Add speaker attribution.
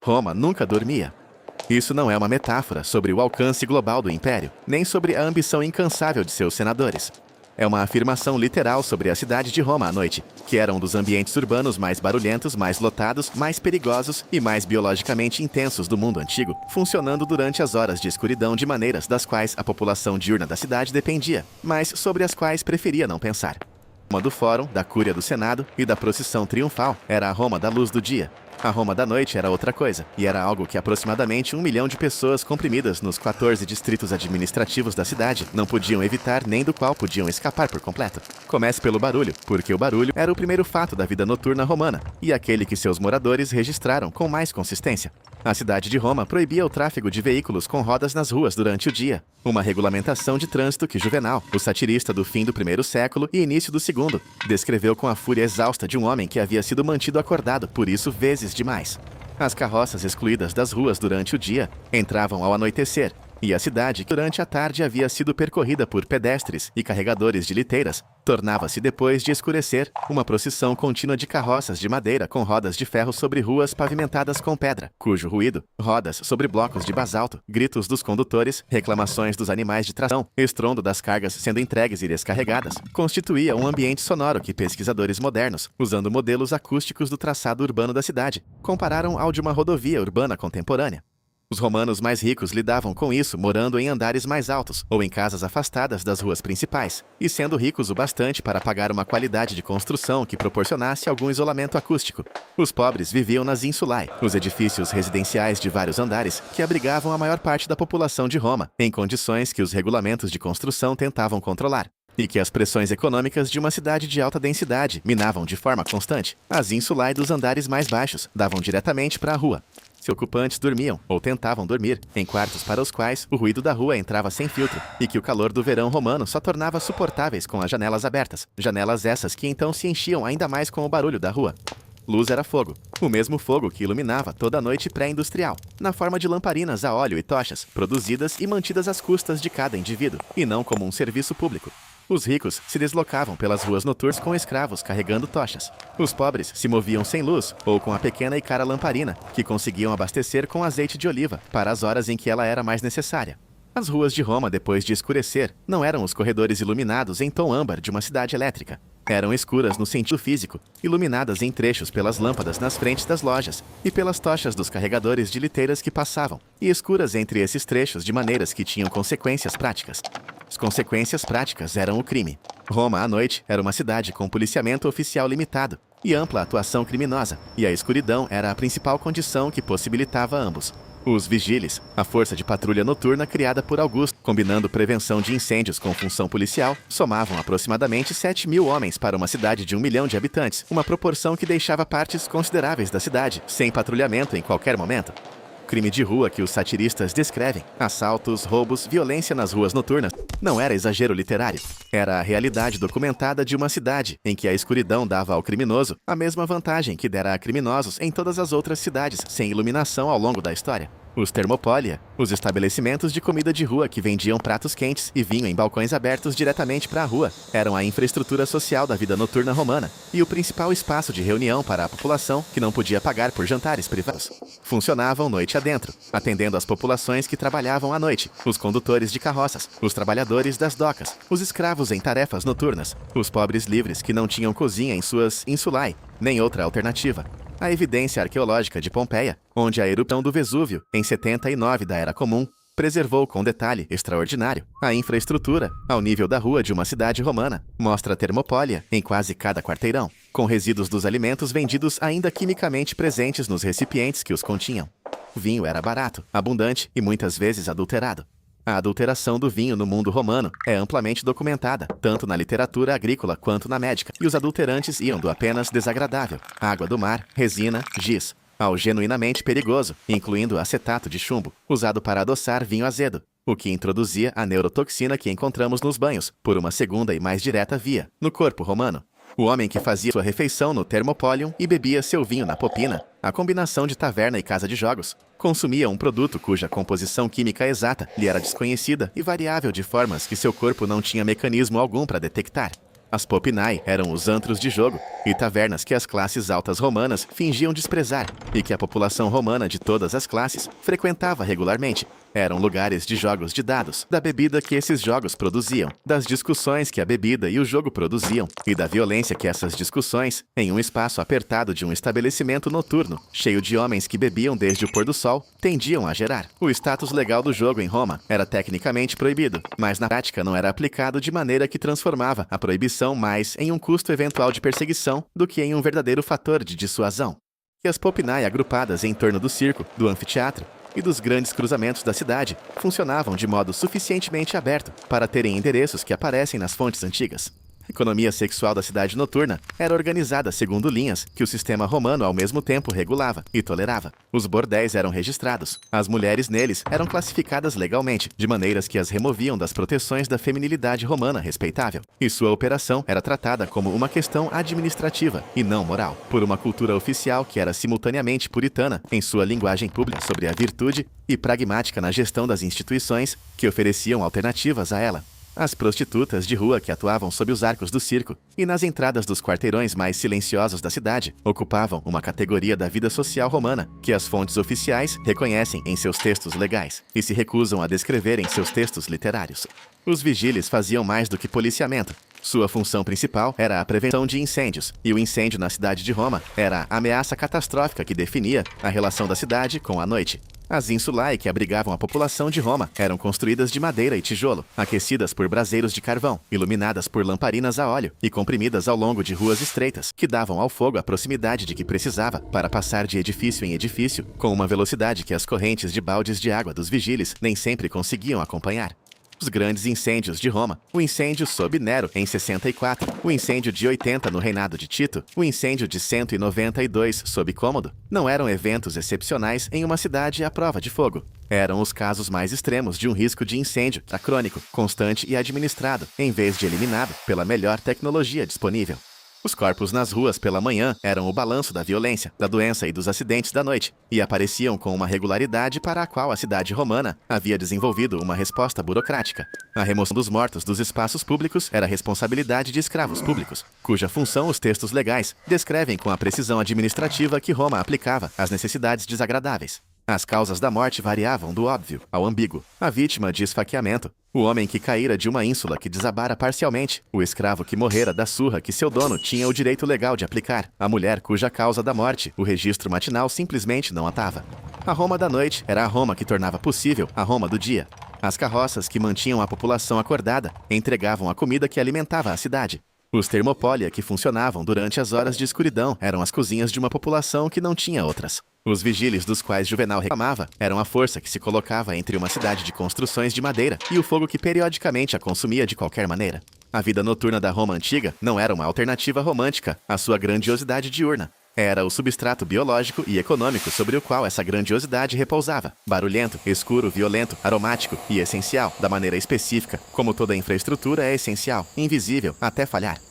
Speaker 1: Roma nunca dormia. Isso não é uma metáfora sobre o alcance global do império, nem sobre a ambição incansável de seus senadores. É uma afirmação literal sobre a cidade de Roma à noite, que era um dos ambientes urbanos mais barulhentos, mais lotados, mais perigosos e mais biologicamente intensos do mundo antigo, funcionando durante as horas de escuridão de maneiras das quais a população diurna da cidade dependia, mas sobre as quais preferia não pensar. Roma do Fórum, da Cúria do Senado e da procissão triunfal era a Roma da luz do dia. A Roma da noite era outra coisa, e era algo que aproximadamente 1 milhão de pessoas comprimidas nos 14 distritos administrativos da cidade não podiam evitar nem do qual podiam escapar por completo. Comece pelo barulho, porque o barulho era o primeiro fato da vida noturna romana, e aquele que seus moradores registraram com mais consistência. A cidade de Roma proibia o tráfego de veículos com rodas nas ruas durante o dia, uma regulamentação de trânsito que Juvenal, o satirista do fim do primeiro século e início do segundo, descreveu com a fúria exausta de um homem que havia sido mantido acordado por isso vezes demais. As carroças excluídas das ruas durante o dia entravam ao anoitecer, e a cidade, que durante a tarde havia sido percorrida por pedestres e carregadores de liteiras, tornava-se depois de escurecer uma procissão contínua de carroças de madeira com rodas de ferro sobre ruas pavimentadas com pedra, cujo ruído, rodas sobre blocos de basalto, gritos dos condutores, reclamações dos animais de tração, estrondo das cargas sendo entregues e descarregadas, constituía um ambiente sonoro que pesquisadores modernos, usando modelos acústicos do traçado urbano da cidade, compararam ao de uma rodovia urbana contemporânea. Os romanos mais ricos lidavam com isso morando em andares mais altos ou em casas afastadas das ruas principais, e sendo ricos o bastante para pagar uma qualidade de construção que proporcionasse algum isolamento acústico. Os pobres viviam nas insulae, os edifícios residenciais de vários andares que abrigavam a maior parte da população de Roma, em condições que os regulamentos de construção tentavam controlar, e que as pressões econômicas de uma cidade de alta densidade minavam de forma constante. As insulae dos andares mais baixos davam diretamente para a rua. Seus ocupantes dormiam, ou tentavam dormir, em quartos para os quais o ruído da rua entrava sem filtro, e que o calor do verão romano só tornava suportáveis com as janelas abertas, janelas essas que então se enchiam ainda mais com o barulho da rua. Luz era fogo, o mesmo fogo que iluminava toda a noite pré-industrial, na forma de lamparinas a óleo e tochas, produzidas e mantidas às custas de cada indivíduo, e não como um serviço público. Os ricos se deslocavam pelas ruas noturnas com escravos carregando tochas. Os pobres se moviam sem luz ou com a pequena e cara lamparina, que conseguiam abastecer com azeite de oliva para as horas em que ela era mais necessária. As ruas de Roma, depois de escurecer, não eram os corredores iluminados em tom âmbar de uma cidade elétrica. Eram escuras no sentido físico, iluminadas em trechos pelas lâmpadas nas frentes das lojas e pelas tochas dos carregadores de liteiras que passavam, e escuras entre esses trechos de maneiras que tinham consequências práticas. As consequências práticas eram o crime. Roma, à noite, era uma cidade com policiamento oficial limitado e ampla atuação criminosa, e a escuridão era a principal condição que possibilitava ambos. Os vigiles, a força de patrulha noturna criada por Augusto, combinando prevenção de incêndios com função policial, somavam aproximadamente 7.000 homens para uma cidade de 1 milhão de habitantes, uma proporção que deixava partes consideráveis da cidade sem patrulhamento em qualquer momento. Crime de rua que os satiristas descrevem, assaltos, roubos, violência nas ruas noturnas, não era exagero literário. Era a realidade documentada de uma cidade em que a escuridão dava ao criminoso a mesma vantagem que dera a criminosos em todas as outras cidades sem iluminação ao longo da história. Os thermopolia, os estabelecimentos de comida de rua que vendiam pratos quentes e vinho em balcões abertos diretamente para a rua, eram a infraestrutura social da vida noturna romana e o principal espaço de reunião para a população que não podia pagar por jantares privados. Funcionavam noite adentro, atendendo as populações que trabalhavam à noite, os condutores de carroças, os trabalhadores das docas, os escravos em tarefas noturnas, os pobres livres que não tinham cozinha em suas insulae, nem outra alternativa. A evidência arqueológica de Pompeia, onde a erupção do Vesúvio, em 79 da Era Comum, preservou com detalhe extraordinário a infraestrutura ao nível da rua de uma cidade romana, mostra termopolia em quase cada quarteirão, com resíduos dos alimentos vendidos ainda quimicamente presentes nos recipientes que os continham. O vinho era barato, abundante e muitas vezes adulterado. A adulteração do vinho no mundo romano é amplamente documentada, tanto na literatura agrícola quanto na médica, e os adulterantes iam do apenas desagradável, água do mar, resina, giz, ao genuinamente perigoso, incluindo acetato de chumbo, usado para adoçar vinho azedo, o que introduzia a neurotoxina que encontramos nos banhos, por uma segunda e mais direta via, no corpo romano. O homem que fazia sua refeição no Thermopolium e bebia seu vinho na Popina, a combinação de taverna e casa de jogos, consumia um produto cuja composição química exata lhe era desconhecida e variável de formas que seu corpo não tinha mecanismo algum para detectar. As popinae eram os antros de jogo e tavernas que as classes altas romanas fingiam desprezar e que a população romana de todas as classes frequentava regularmente. Eram lugares de jogos de dados, da bebida que esses jogos produziam, das discussões que a bebida e o jogo produziam e da violência que essas discussões, em um espaço apertado de um estabelecimento noturno, cheio de homens que bebiam desde o pôr do sol, tendiam a gerar. O status legal do jogo em Roma era tecnicamente proibido, mas na prática não era aplicado de maneira que transformava a proibição mais em um custo eventual de perseguição do que em um verdadeiro fator de dissuasão. E as popinae agrupadas em torno do circo, do anfiteatro e dos grandes cruzamentos da cidade funcionavam de modo suficientemente aberto para terem endereços que aparecem nas fontes antigas. A economia sexual da cidade noturna era organizada segundo linhas que o sistema romano ao mesmo tempo regulava e tolerava. Os bordéis eram registrados. As mulheres neles eram classificadas legalmente, de maneiras que as removiam das proteções da feminilidade romana respeitável. E sua operação era tratada como uma questão administrativa e não moral, por uma cultura oficial que era simultaneamente puritana em sua linguagem pública sobre a virtude e pragmática na gestão das instituições que ofereciam alternativas a ela. As prostitutas de rua que atuavam sob os arcos do circo e nas entradas dos quarteirões mais silenciosos da cidade ocupavam uma categoria da vida social romana que as fontes oficiais reconhecem em seus textos legais e se recusam a descrever em seus textos literários. Os vigiles faziam mais do que policiamento. Sua função principal era a prevenção de incêndios, e o incêndio na cidade de Roma era a ameaça catastrófica que definia a relação da cidade com a noite. As insulae que abrigavam a população de Roma eram construídas de madeira e tijolo, aquecidas por braseiros de carvão, iluminadas por lamparinas a óleo e comprimidas ao longo de ruas estreitas, que davam ao fogo a proximidade de que precisava para passar de edifício em edifício, com uma velocidade que as correntes de baldes de água dos vigiles nem sempre conseguiam acompanhar. Os grandes incêndios de Roma, o incêndio sob Nero em 64, o incêndio de 80 no reinado de Tito, o incêndio de 192 sob Cômodo, não eram eventos excepcionais em uma cidade à prova de fogo. Eram os casos mais extremos de um risco de incêndio crônico, constante e administrado, em vez de eliminado pela melhor tecnologia disponível. Os corpos nas ruas pela manhã eram o balanço da violência, da doença e dos acidentes da noite, e apareciam com uma regularidade para a qual a cidade romana havia desenvolvido uma resposta burocrática. A remoção dos mortos dos espaços públicos era responsabilidade de escravos públicos, cuja função os textos legais descrevem com a precisão administrativa que Roma aplicava às necessidades desagradáveis. As causas da morte variavam do óbvio ao ambíguo. A vítima de esfaqueamento, o homem que caíra de uma ínsula que desabara parcialmente, o escravo que morrera da surra que seu dono tinha o direito legal de aplicar, a mulher cuja causa da morte o registro matinal simplesmente não atava. A Roma da noite era a Roma que tornava possível a Roma do dia. As carroças que mantinham a população acordada entregavam a comida que alimentava a cidade. Os termopólia que funcionavam durante as horas de escuridão eram as cozinhas de uma população que não tinha outras. Os vigiles dos quais Juvenal reclamava eram a força que se colocava entre uma cidade de construções de madeira e o fogo que periodicamente a consumia de qualquer maneira. A vida noturna da Roma antiga não era uma alternativa romântica à sua grandiosidade diurna. Era o substrato biológico e econômico sobre o qual essa grandiosidade repousava. Barulhento, escuro, violento, aromático e essencial, da maneira específica, como toda infraestrutura é essencial, invisível, até falhar.